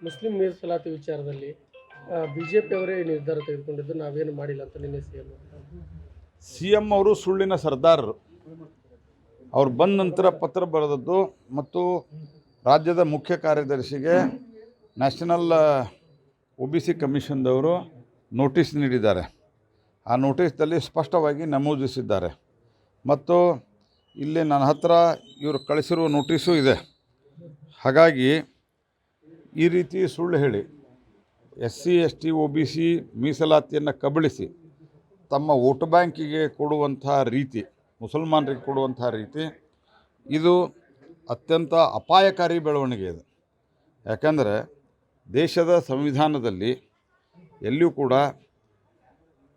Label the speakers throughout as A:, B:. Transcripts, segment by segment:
A: Muslim ಮೀಸಲಾತಿ ವಿಚಾರದಲ್ಲಿ BJP ಅವರೇ ನಿರ್ಧಾರ ತೆಗೆದುಕೊಂಡಿದ್ದು, ನಾವೇನು ಮಾಡಿಲ್ಲ ಅಂತ ನಿನ್ನೆ
B: ಸಿ ಎಂ ಅವರು ಸುಳ್ಳಿನ ಸರ್ದಾರರು. ಅವ್ರು ಬಂದ ನಂತರ ಪತ್ರ ಬರೆದದ್ದು ಮತ್ತು ರಾಜ್ಯದ ಮುಖ್ಯ ಕಾರ್ಯದರ್ಶಿಗೆ ನ್ಯಾಷನಲ್ OBC ಕಮಿಷನ್ದವರು ನೋಟಿಸ್ ನೀಡಿದ್ದಾರೆ. ಆ ನೋಟಿಸ್ದಲ್ಲಿ ಸ್ಪಷ್ಟವಾಗಿ ನಮೂದಿಸಿದ್ದಾರೆ. ಮತ್ತು ಇಲ್ಲಿ ನನ್ನ ಹತ್ರ ಇವರು ಕಳಿಸಿರುವ ನೋಟಿಸು ಇದೆ. ಹಾಗಾಗಿ ಈ ರೀತಿ ಸುಳ್ಳು ಹೇಳಿ SC ST OBC ಮೀಸಲಾತಿಯನ್ನು ಕಬಳಿಸಿ ತಮ್ಮ ವೋಟ್ ಬ್ಯಾಂಕಿಗೆ ಕೊಡುವಂಥ ರೀತಿ, ಮುಸಲ್ಮಾನರಿಗೆ ಕೊಡುವಂಥ ರೀತಿ, ಇದು ಅತ್ಯಂತ ಅಪಾಯಕಾರಿ ಬೆಳವಣಿಗೆ ಇದೆ. ಯಾಕಂದರೆ ದೇಶದ ಸಂವಿಧಾನದಲ್ಲಿ ಎಲ್ಲಿಯೂ ಕೂಡ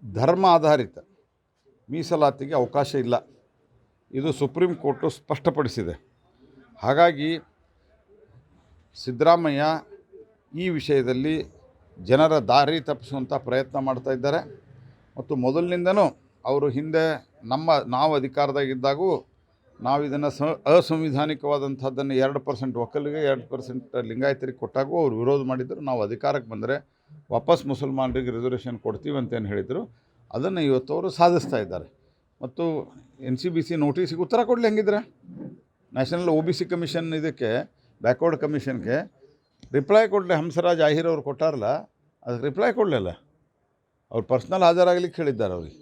B: ಧರ್ಮ ಆಧಾರಿತ ಮೀಸಲಾತಿಗೆ ಅವಕಾಶ ಇಲ್ಲ. ಇದು ಸುಪ್ರೀಂ ಕೋರ್ಟು ಸ್ಪಷ್ಟಪಡಿಸಿದೆ. ಹಾಗಾಗಿ ಸಿದ್ದರಾಮಯ್ಯ ಈ ವಿಷಯದಲ್ಲಿ ಜನರ ದಾರಿ ತಪ್ಪಿಸುವಂಥ ಪ್ರಯತ್ನ ಮಾಡ್ತಾ ಇದ್ದಾರೆ. ಮತ್ತು ಮೊದಲಿನಿಂದನೂ ಅವರು ಹಿಂದೆ ನಾವು ಅಧಿಕಾರದಾಗಿದ್ದಾಗೂ ನಾವು ಇದನ್ನು ಅಸಂವಿಧಾನಿಕವಾದಂಥದ್ದನ್ನು 2% ಒಕ್ಕಲಿಗೆ 2% ಲಿಂಗಾಯತರಿಗೆ ಕೊಟ್ಟಾಗೂ ಅವರು ವಿರೋಧ ಮಾಡಿದರು. ನಾವು ಅಧಿಕಾರಕ್ಕೆ ಬಂದರೆ ವಾಪಸ್ ಮುಸಲ್ಮಾನರಿಗೆ ರಿಸರ್ವೇಷನ್ ಕೊಡ್ತೀವಿ ಅಂತೇನು ಹೇಳಿದರು. ಅದನ್ನು ಇವತ್ತು ಅವರು ಸಾಧಿಸ್ತಾ ಇದ್ದಾರೆ. ಮತ್ತು NCBC ನೋಟಿಸಿಗೆ ಉತ್ತರ ಕೊಡಲಿ. ಹೆಂಗಿದ್ರೆ ನ್ಯಾಷನಲ್ OBC ಕಮಿಷನ್ ಇದಕ್ಕೆ ಬ್ಯಾಕ್ವರ್ಡ್ ಕಮಿಷನ್ಗೆ ರಿಪ್ಲೈ ಕೊಡಲಿ. ಹಂಸರಾಜ್ ಆಹಿರ್ ಅವ್ರು ಕೊಟ್ಟಾರಲ್ಲ, ಅದಕ್ಕೆ ರಿಪ್ಲೈ ಕೊಡಲಿಲ್ಲ. ಅವ್ರು ಪರ್ಸ್ನಲ್ ಹಾಜರಾಗಲಿಕ್ಕೆ ಹೇಳಿದ್ದಾರೆ ಅವ್ರಿಗೆ.